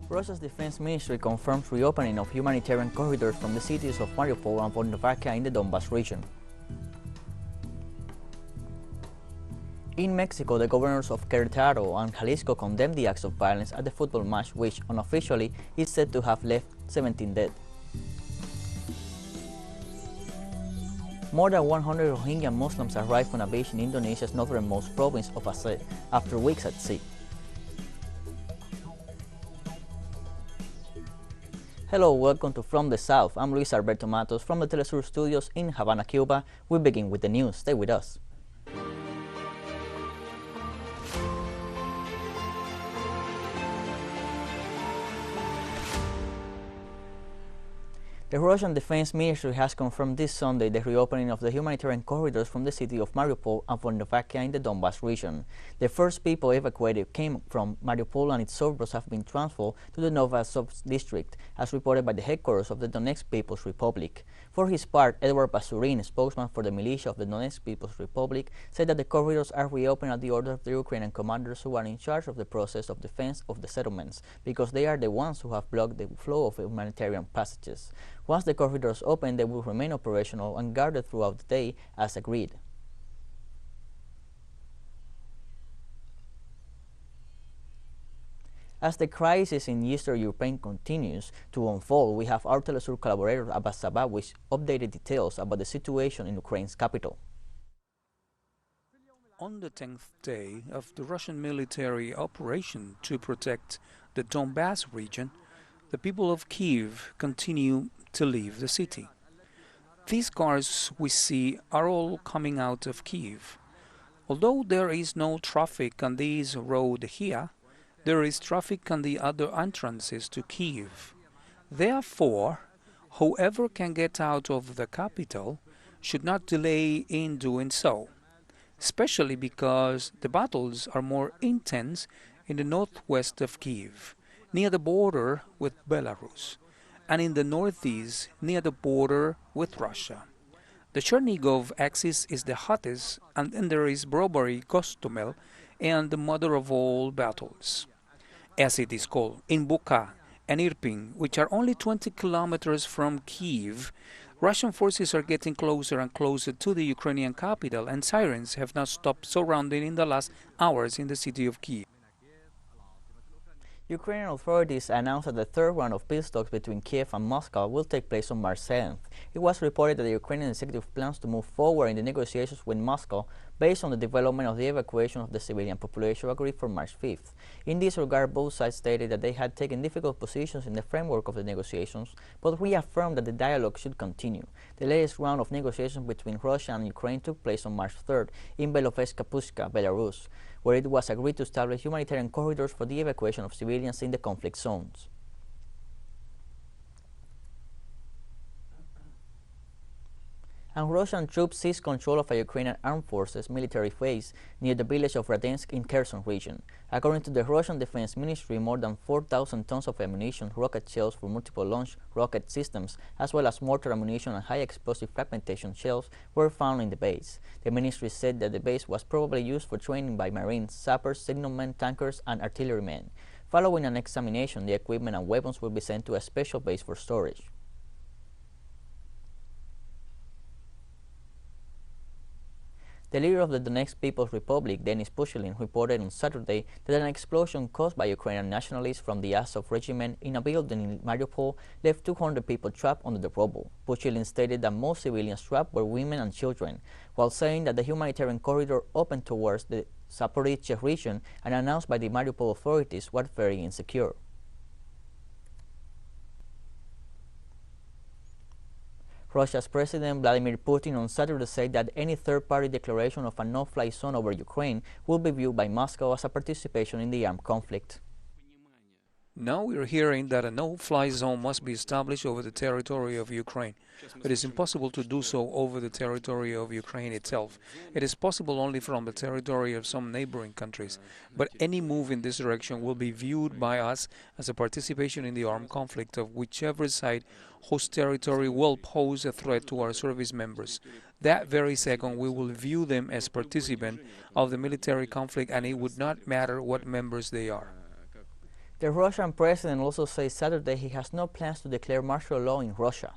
Russia's defense ministry confirms reopening of humanitarian corridors from the cities of Mariupol and Volnovakha in the Donbas region. In Mexico, the governors of Querétaro and Jalisco condemned the acts of violence at the football match, which unofficially is said to have left 17 dead. More than 100 Rohingya Muslims arrived on a beach in Indonesia's northernmost province of Aceh after weeks at sea. Hello, welcome to From the South. I'm Luis Alberto Matos from the TeleSUR studios in Havana, Cuba. We begin with the news. Stay with us. The Russian Defense Ministry has confirmed this Sunday the reopening of the humanitarian corridors from the city of Mariupol and Volnovakha in the Donbas region. The first people evacuated came from Mariupol, and its suburbs have been transferred to the Novosibirsk district, as reported by the headquarters of the Donetsk People's Republic. For his part, Edward Basurin, spokesman for the militia of the Donetsk People's Republic, said that the corridors are reopened at the order of the Ukrainian commanders who are in charge of the process of defense of the settlements, because they are the ones who have blocked the flow of humanitarian passages. Once the corridors open, they will remain operational and guarded throughout the day, as agreed. As the crisis in Eastern Ukraine continues to unfold, we have our TeleSUR collaborator Abbas Sabah with updated details about the situation in Ukraine's capital. On the 10th day of the Russian military operation to protect the Donbas region, the people of Kiev continue to leave the city. These cars we see are all coming out of Kiev. Although there is no traffic on this road here, there is traffic on the other entrances to Kiev. Therefore, whoever can get out of the capital should not delay in doing so, especially because the battles are more intense in the northwest of Kiev, near the border with Belarus, and in the northeast near the border with Russia. The Chernigov axis is the hottest, and then there is Brovary, Gostomel, and the mother of all battles, as it is called, in Bucha and Irpin, which are only 20 kilometers from Kiev. Russian forces are getting closer and closer to the Ukrainian capital, and sirens have not stopped surrounding in the last hours in the city of Kiev. Ukrainian authorities announced that the third round of peace talks between Kiev and Moscow will take place on March 7th. It was reported that the Ukrainian executive plans to move forward in the negotiations with Moscow based on the development of the evacuation of the civilian population agreed for March 5th. In this regard, both sides stated that they had taken difficult positions in the framework of the negotiations, but reaffirmed that the dialogue should continue. The latest round of negotiations between Russia and Ukraine took place on March 3rd in Belovezh-Kapustka, Belarus, where it was agreed to establish humanitarian corridors for the evacuation of civilians in the conflict zones. And Russian troops seized control of a Ukrainian armed forces military base near the village of Radensk in Kherson region. According to the Russian Defense Ministry, more than 4,000 tons of ammunition, rocket shells for multiple launch rocket systems, as well as mortar ammunition and high-explosive fragmentation shells were found in the base. The ministry said that the base was probably used for training by Marines, sappers, signalmen, tankers, and artillerymen. Following an examination, the equipment and weapons will be sent to a special base for storage. The leader of the Donetsk People's Republic, Denis Pushilin, reported on Saturday that an explosion caused by Ukrainian nationalists from the Azov regiment in a building in Mariupol left 200 people trapped under the rubble. Pushilin stated that most civilians trapped were women and children, while saying that the humanitarian corridor open towards the Zaporizhzhia region and announced by the Mariupol authorities was very insecure. Russia's President Vladimir Putin on Saturday said that any third-party declaration of a no-fly zone over Ukraine will be viewed by Moscow as a participation in the armed conflict. Now we are hearing that a no-fly zone must be established over the territory of Ukraine. It is impossible to do so over the territory of Ukraine itself. It is possible only from the territory of some neighboring countries. But any move in this direction will be viewed by us as a participation in the armed conflict of whichever side whose territory will pose a threat to our service members. That very second we will view them as participants of the military conflict, and it would not matter what members they are. The Russian president also said Saturday he has no plans to declare martial law in Russia.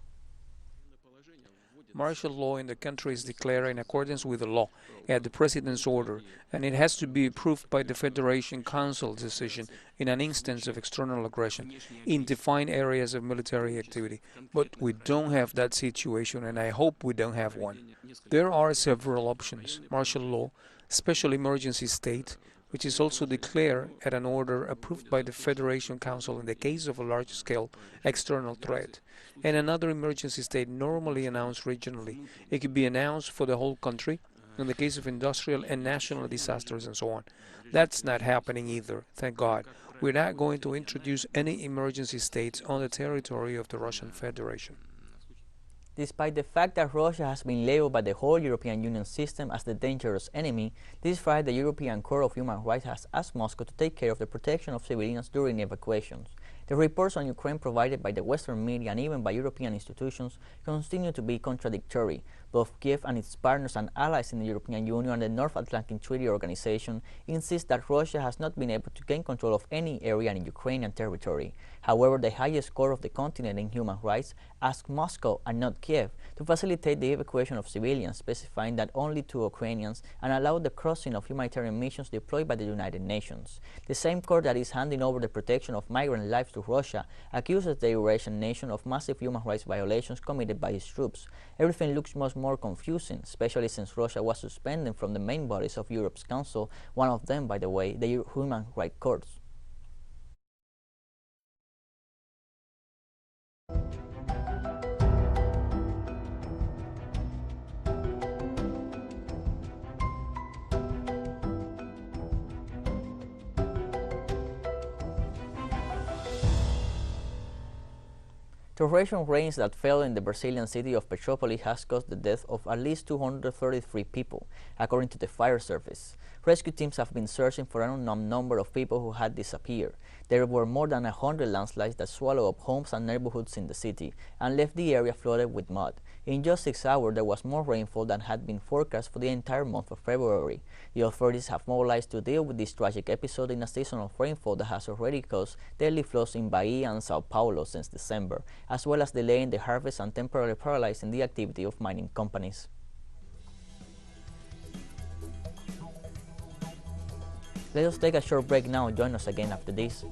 Martial law in the country is declared in accordance with the law at the president's order, and it has to be approved by the Federation Council decision in an instance of external aggression in defined areas of military activity. But we don't have that situation, and I hope we don't have one. There are several options: martial law, special emergency state, which is also declared at an order approved by the Federation Council in the case of a large-scale external threat, and another emergency state normally announced regionally. It could be announced for the whole country in the case of industrial and national disasters and so on. That's not happening either, thank God. We're not going to introduce any emergency states on the territory of the Russian Federation. Despite the fact that Russia has been labeled by the whole European Union system as the dangerous enemy, this Friday the European Court of Human Rights has asked Moscow to take care of the protection of civilians during evacuations. The reports on Ukraine provided by the Western media and even by European institutions continue to be contradictory. Both Kiev and its partners and allies in the European Union and the North Atlantic Treaty Organization insist that Russia has not been able to gain control of any area in Ukrainian territory. However, the highest court of the continent in human rights asked Moscow and not Kiev to facilitate the evacuation of civilians, specifying that only to Ukrainians, and allow the crossing of humanitarian missions deployed by the United Nations. The same court that is handing over the protection of migrant lives to Russia accuses the Eurasian nation of massive human rights violations committed by its troops. Everything looks much more confusing, especially since Russia was suspended from the main bodies of Europe's Council, one of them, by the way, the Human Rights Courts. Torrential rains that fell in the Brazilian city of Petrópolis has caused the death of at least 233 people, according to the fire service. Rescue teams have been searching for an unknown number of people who had disappeared. There were more than 100 landslides that swallowed up homes and neighborhoods in the city and left the area flooded with mud. In just 6 hours, there was more rainfall than had been forecast for the entire month of February. The authorities have mobilized to deal with this tragic episode in a season of rainfall that has already caused deadly floods in Bahia and Sao Paulo since December, as well as delaying the harvest and temporarily paralyzing the activity of mining companies. Let us take a short break now and join us again after this.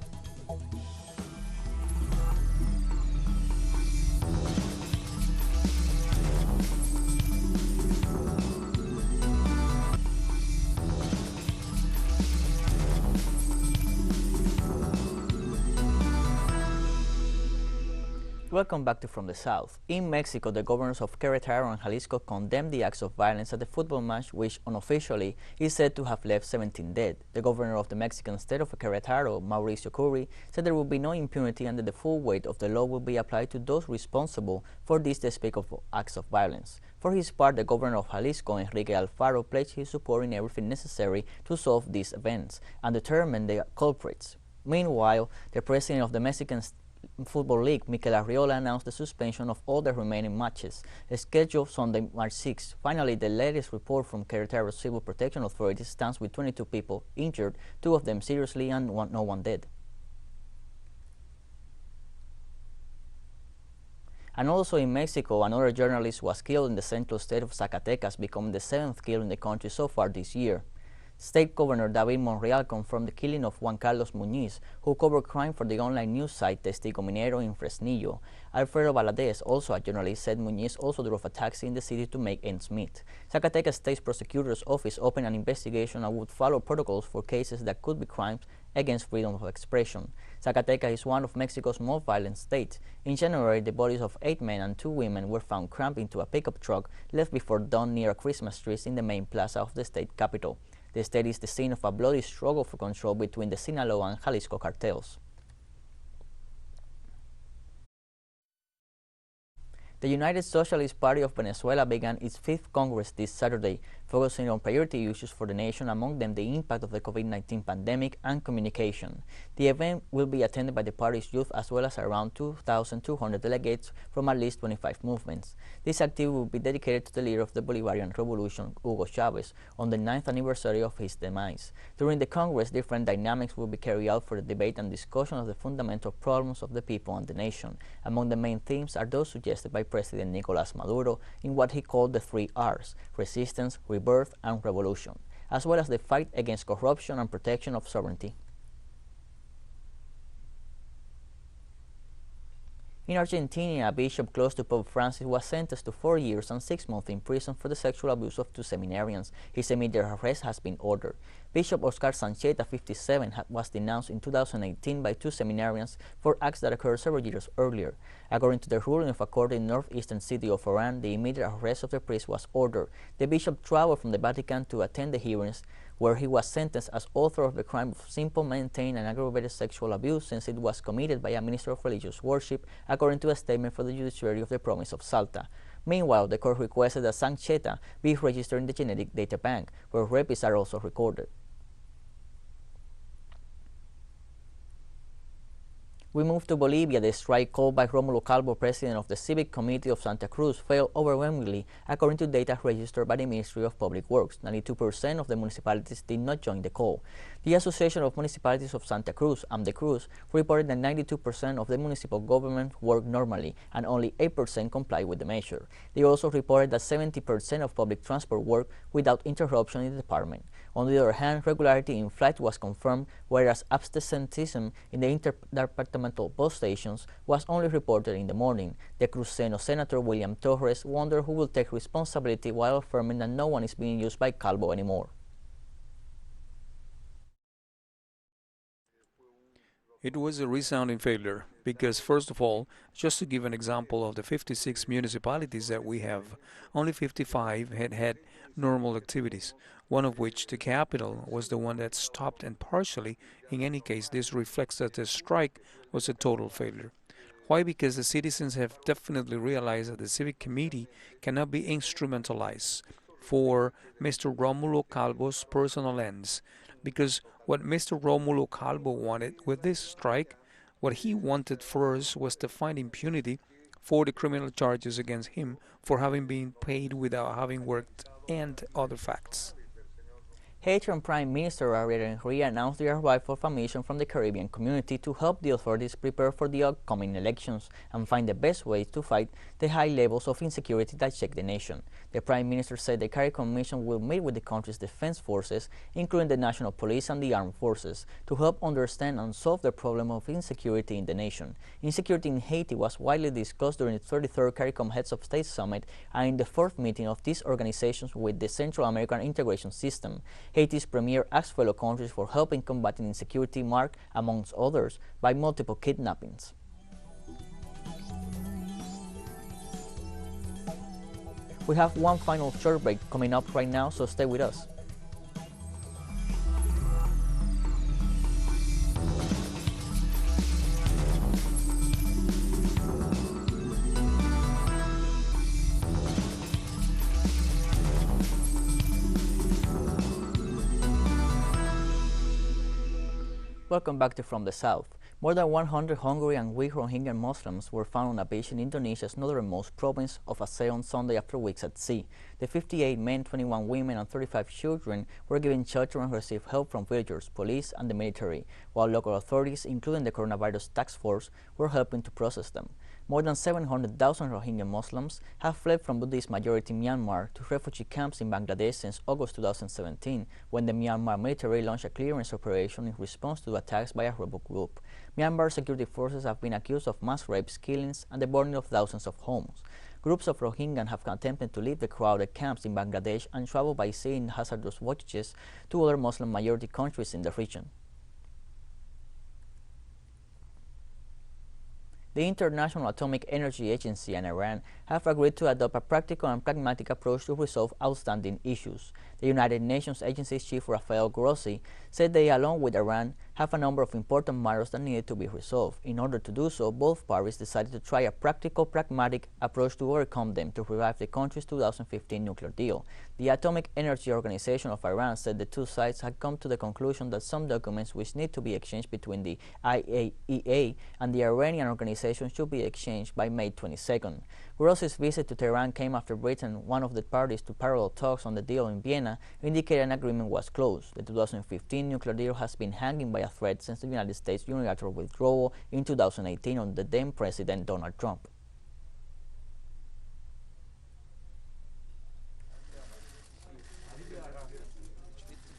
Welcome back to From the South. In Mexico, the governors of Querétaro and Jalisco condemned the acts of violence at the football match, which unofficially is said to have left 17 dead. The governor of the Mexican state of Querétaro, Mauricio Curi, said there will be no impunity and that the full weight of the law will be applied to those responsible for these despicable acts of violence. For his part, the governor of Jalisco, Enrique Alfaro, pledged his support in everything necessary to solve these events and determine the culprits. Meanwhile, the president of the Mexican Football League, Mikel Arriola, announced the suspension of all the remaining matches, scheduled Sunday, March 6. Finally, the latest report from Querétaro Civil Protection Authority stands with 22 people injured, 2 of them seriously and no one dead. And also in Mexico, another journalist was killed in the central state of Zacatecas, becoming the 7th kill in the country so far this year. State Governor David Monreal confirmed the killing of Juan Carlos Muñiz, who covered crime for the online news site Testigo Minero in Fresnillo. Alfredo Valadez, also a journalist, said Muñiz also drove a taxi in the city to make ends meet. Zacatecas State Prosecutor's Office opened an investigation and would follow protocols for cases that could be crimes against freedom of expression. Zacatecas is one of Mexico's most violent states. In January, the bodies of 8 men and 2 women were found crammed into a pickup truck left before dawn near a Christmas tree in the main plaza of the state capital. The state is the scene of a bloody struggle for control between the Sinaloa and Jalisco cartels. The United Socialist Party of Venezuela began its 5th Congress this Saturday, focusing on priority issues for the nation, among them the impact of the COVID-19 pandemic and communication. The event will be attended by the party's youth as well as around 2,200 delegates from at least 25 movements. This activity will be dedicated to the leader of the Bolivarian Revolution, Hugo Chavez, on the 9th anniversary of his demise. During the Congress, different dynamics will be carried out for the debate and discussion of the fundamental problems of the people and the nation. Among the main themes are those suggested by President Nicolas Maduro in what he called the 3 R's: resistance, rebirth, and revolution, as well as the fight against corruption and protection of sovereignty. In Argentina, a bishop close to Pope Francis was sentenced to 4 years and 6 months in prison for the sexual abuse of 2 seminarians. His immediate arrest has been ordered. Bishop Oscar Sancheta, 57, was denounced in 2018 by 2 seminarians for acts that occurred several years earlier. According to the ruling of a court in the northeastern city of Oran, the immediate arrest of the priest was ordered. The bishop traveled from the Vatican to attend the hearings, where he was sentenced as author of the crime of simple, maintained, and aggravated sexual abuse, since it was committed by a minister of religious worship, according to a statement from the judiciary of the province of Salta. Meanwhile, the court requested that Sancheta be registered in the genetic data bank, where rapists are also recorded. We move to Bolivia. The strike called by Rómulo Calvo, president of the Civic Committee of Santa Cruz, failed overwhelmingly, according to data registered by the Ministry of Public Works. 92% of the municipalities did not join the call. The Association of Municipalities of Santa Cruz, AMDECRUZ, reported that 92% of the municipal government worked normally, and only 8% complied with the measure. They also reported that 70% of public transport worked without interruption in the department. On the other hand, regularity in flight was confirmed, whereas absenteeism in the interdepartmental bus stations was only reported in the morning. The Cruceno Senator William Torres wondered who will take responsibility, while affirming that no one is being used by Calvo anymore. It was a resounding failure because, first of all, just to give an example of the 56 municipalities that we have, only 55 had normal activities, one of which, the capital, was the one that stopped, and partially, in any case, this reflects that the strike was a total failure. Why? Because the citizens have definitely realized that the civic committee cannot be instrumentalized for Mr. Rómulo Calvo's personal ends, because what Mr. Rómulo Calvo wanted with this strike, what he wanted first was to find impunity for the criminal charges against him for having been paid without having worked and other facts. Haitian Prime Minister Ariel Henry announced the arrival of a mission from the Caribbean community to help the authorities prepare for the upcoming elections and find the best ways to fight the high levels of insecurity that shake the nation. The Prime Minister said the CARICOM mission will meet with the country's defense forces, including the National Police and the Armed Forces, to help understand and solve the problem of insecurity in the nation. Insecurity in Haiti was widely discussed during the 33rd CARICOM Heads of State Summit and in the 4th meeting of these organizations with the Central American Integration System. Haiti's premier asked fellow countries for help in combating insecurity, marked, amongst others, by multiple kidnappings. We have one final short break coming up right now, so stay with us. Welcome back to From the South. More than 100 hungry and weak Rohingya Muslims were found on a beach in Indonesia's northernmost province of Aceh on Sunday after weeks at sea. The 58 men, 21 women, and 35 children were given shelter and received help from villagers, police, and the military, while local authorities, including the Coronavirus Task Force, were helping to process them. More than 700,000 Rohingya Muslims have fled from Buddhist-majority Myanmar to refugee camps in Bangladesh since August 2017, when the Myanmar military launched a clearance operation in response to attacks by a rebel group. Myanmar security forces have been accused of mass rapes, killings, and the burning of thousands of homes. Groups of Rohingya have attempted to leave the crowded camps in Bangladesh and travel by sea in hazardous voyages to other Muslim-majority countries in the region. The International Atomic Energy Agency and Iran have agreed to adopt a practical and pragmatic approach to resolve outstanding issues. The United Nations Agency's chief Rafael Grossi said they, along with Iran, have a number of important matters that needed to be resolved. In order to do so, both parties decided to try a practical, pragmatic approach to overcome them to revive the country's 2015 nuclear deal. The Atomic Energy Organization of Iran said the two sides had come to the conclusion that some documents which need to be exchanged between the IAEA and the Iranian organization should be exchanged by May 22nd. Grossi's visit to Tehran came after Britain, one of the parties to parallel talks on the deal in Vienna, indicated an agreement was close. The 2015 nuclear deal has been hanging by a thread since the United States' unilateral withdrawal in 2018 on the then President Donald Trump.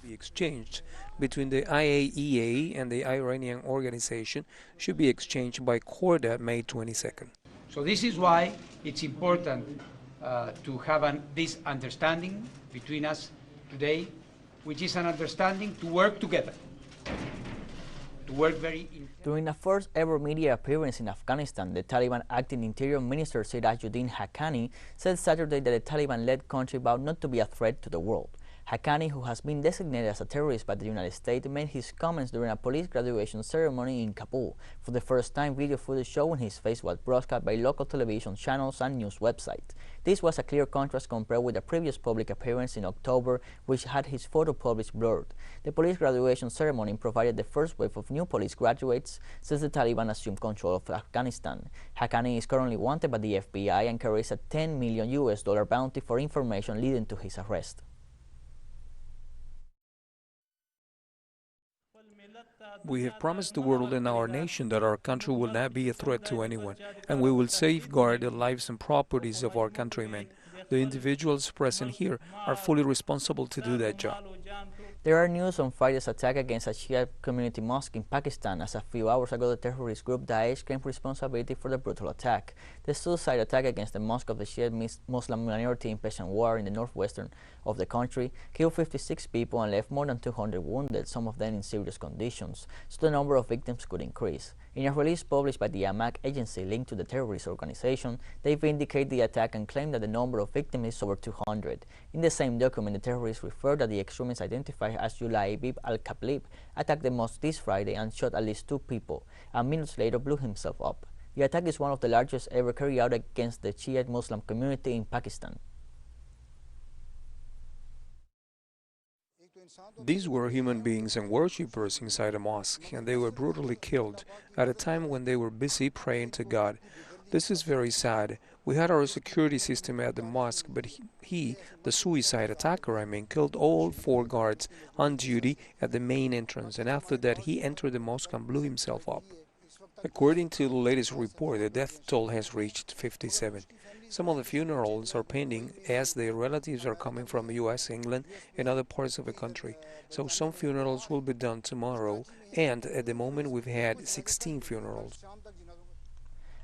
Be exchanged between the IAEA and the Iranian organization should be exchanged by court at May 22nd. So this is why it's important to have this understanding between us today, which is an understanding to work together, to work very. During the first ever media appearance in Afghanistan, the Taliban acting Interior Minister Sirajuddin Haqqani said Saturday that the Taliban-led country vowed not to be a threat to the world. Haqqani, who has been designated as a terrorist by the United States, made his comments during a police graduation ceremony in Kabul. For the first time, video footage showing his face was broadcast by local television channels and news websites. This was a clear contrast compared with the previous public appearance in October, which had his photo published blurred. The police graduation ceremony provided the first wave of new police graduates since the Taliban assumed control of Afghanistan. Haqqani is currently wanted by the FBI and carries a $10 million bounty for information leading to his arrest. We have promised the world and our nation that our country will not be a threat to anyone, and we will safeguard the lives and properties of our countrymen. The individuals present here are fully responsible to do that job. There are news on Friday's attack against a Shia community mosque in Pakistan, as a few hours ago the terrorist group Daesh claimed responsibility for the brutal attack. The suicide attack against the mosque of the Shia Muslim minority in Peshawar in the northwestern of the country killed 56 people and left more than 200 wounded, some of them in serious conditions, so the number of victims could increase. In a release published by the Amaq agency linked to the terrorist organization, they vindicate the attack and claim that the number of victims is over 200. In the same document, the terrorists refer that the extremists identified as Julaibib al-Kablib attacked the mosque this Friday and shot at least 2 people, and minutes later blew himself up. The attack is one of the largest ever carried out against the Shia Muslim community in Pakistan. These were human beings and worshippers inside a mosque, and they were brutally killed at a time when they were busy praying to God. This is very sad. We had our security system at the mosque, but he, the suicide attacker, killed all 4 guards on duty at the main entrance, and after that he entered the mosque and blew himself up. According to the latest report, the death toll has reached 57. Some of the funerals are pending as their relatives are coming from the U.S., England, and other parts of the country. So some funerals will be done tomorrow, and at the moment we've had 16 funerals.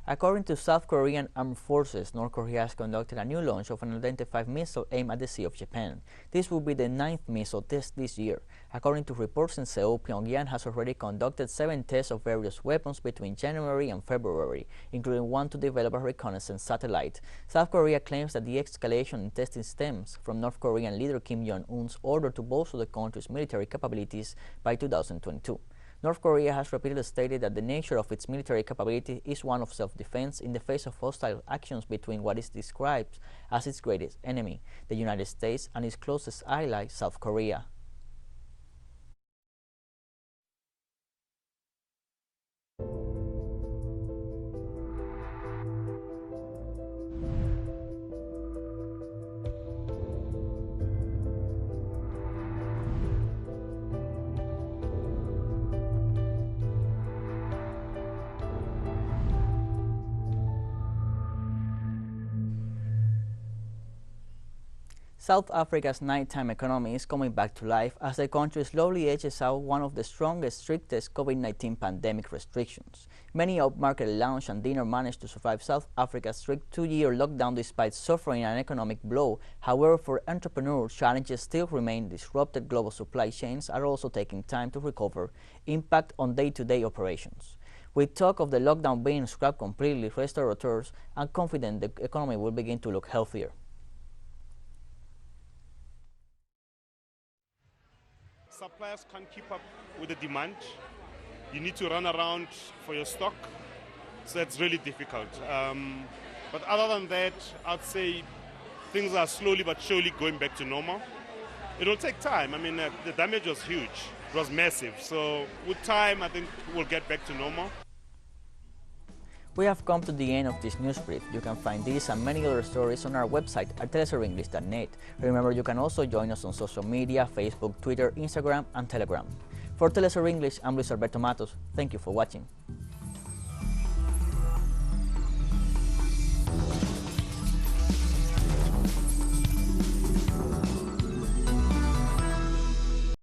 According to South Korean armed forces, North Korea has conducted a new launch of an unidentified missile aimed at the Sea of Japan. This will be the 9th missile test this year. According to reports in Seoul, Pyongyang has already conducted 7 tests of various weapons between January and February, including one to develop a reconnaissance satellite. South Korea claims that the escalation in testing stems from North Korean leader Kim Jong-un's order to bolster the country's military capabilities by 2022. North Korea has repeatedly stated that the nature of its military capability is one of self-defense in the face of hostile actions between what is described as its greatest enemy, the United States, and its closest ally, South Korea. South Africa's nighttime economy is coming back to life as the country slowly edges out one of the strongest, strictest COVID-19 pandemic restrictions. Many upmarket lounge and dinner managed to survive South Africa's strict 2-year lockdown despite suffering an economic blow. However, for entrepreneurs, challenges still remain. Disrupted global supply chains are also taking time to recover. Impact on day-to-day operations. With talk of the lockdown being scrapped completely, restaurateurs are confident the economy will begin to look healthier. suppliers can't keep up with the demand. You need to run around for your stock, so it's really difficult. But other than that, I'd say things are slowly but surely going back to normal. It will take time. I mean, the damage was huge. It was massive. So with time, I think we'll get back to normal. We have come to the end of this news brief. You can find these and many other stories on our website at telesurenglish.net. Remember, you can also join us on social media, Facebook, Twitter, Instagram, and Telegram. For TeleSUR English, I'm Luis Alberto Matos. Thank you for watching.